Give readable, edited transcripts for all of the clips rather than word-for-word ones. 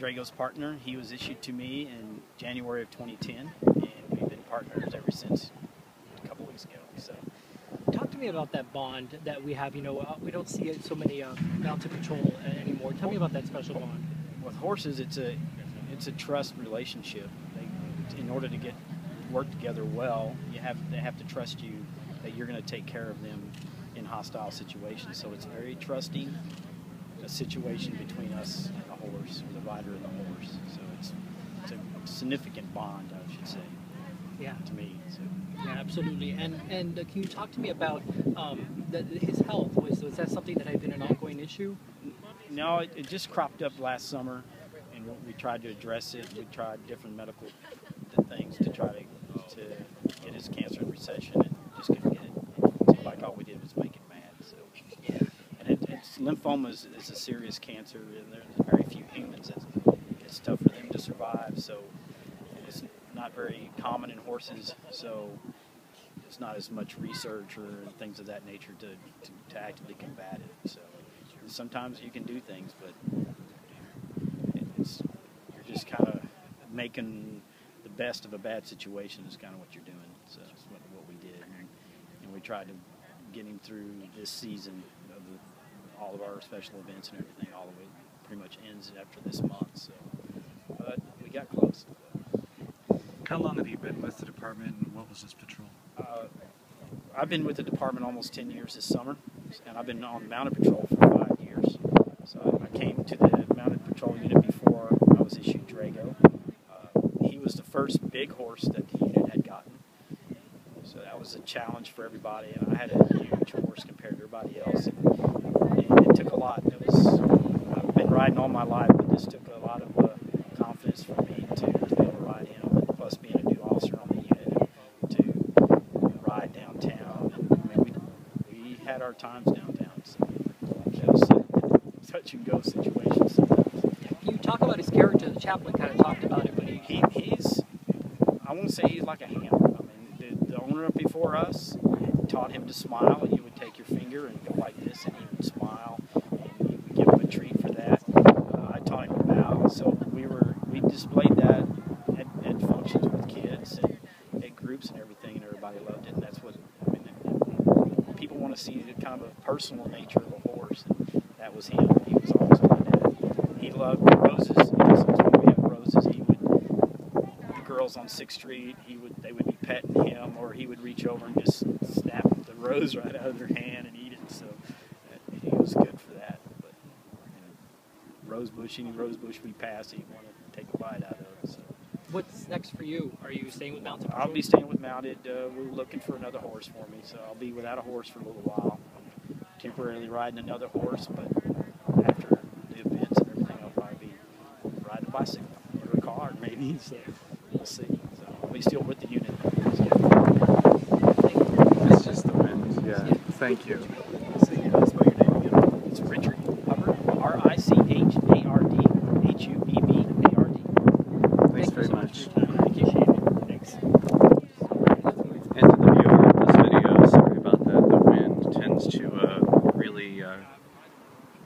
Drago's partner. He was issued to me in January of 2010, and we've been partners ever since a couple weeks ago. So, talk to me about that bond that we have. You know, we don't see it so many mounted patrol anymore. Tell me about that special bond. With horses, it's a trust relationship. In order to work together well, they have to trust you that you're going to take care of them in hostile situations. So it's very trusting, a situation between us and the horse, or the rider and the horse. So it's a significant bond, I should say. Yeah. To me. So. Yeah, absolutely. And can you talk to me about his health? Was that something that had been an ongoing issue? No, it just cropped up last summer, and we tried to address it. We tried different medical things to try to get his cancer in recession, and just couldn't get it. It seemed like all we did was make it mad. So, and lymphoma is a serious cancer, and there's very few humans. It's tough for them to survive. So it's not very common in horses. So it's not as much research or things of that nature to actively combat it. So sometimes you can do things, but you're just kind of making the best of a bad situation is kind of what you're doing. So that's what we did, and we tried to get him through this season of all of our special events and everything. All the way pretty much ends after this month. So, but we got close. How long have you been with the department, and what was this patrol? I've been with the department almost 10 years this summer, and I've been on mounted patrol for 5 years. So I came to the mounted patrol unit before I was issued Drago. He was the first big horse that the unit had gotten. So that was a challenge for everybody, and I had a huge horse compared to everybody else. And it took a lot. I've been riding all my life, but this took a lot of confidence for me to be able to ride him, and plus being a new officer on the unit to ride downtown. I mean, we had our times downtown, so it was a touch and go situation sometimes. Can you talk about his character? The chaplain kind of talked about it when he's I won't say he's like a hammer. I mean, the owner before us taught him to smile, and you would take your finger and go like this, and he would smile, and you would give him a treat for that. I taught him to bow, so we displayed that at functions with kids and at groups and everything, and everybody loved it. And that's what I mean. People want to see the kind of a personal nature of a horse, and that was him. He was always like that. He loved roses. Sometimes when we had roses, the girls on 6th Street, they would be petting him, or he would reach over and just snap the rose right out of their hand and eat it. So he was good for that. But any rose bush we pass, he'd want to take a bite out of it. So. What's next for you? Are you staying with mounted patrol? I'll be staying with mounted. We're looking for another horse for me, so I'll be without a horse for a little while. I'm temporarily riding another horse, but after the events and everything, I'll probably be riding a bicycle or a car maybe. So we'll see. So I'll be still with the unit. It's just the wind. Yeah. Thank you. See, that's what your name again. It's Richard Hubbard. RICHARD HUBBARD. Thanks very much. Thank you. Thanks. And to the viewer of this video, sorry about that. The wind tends to really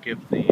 give the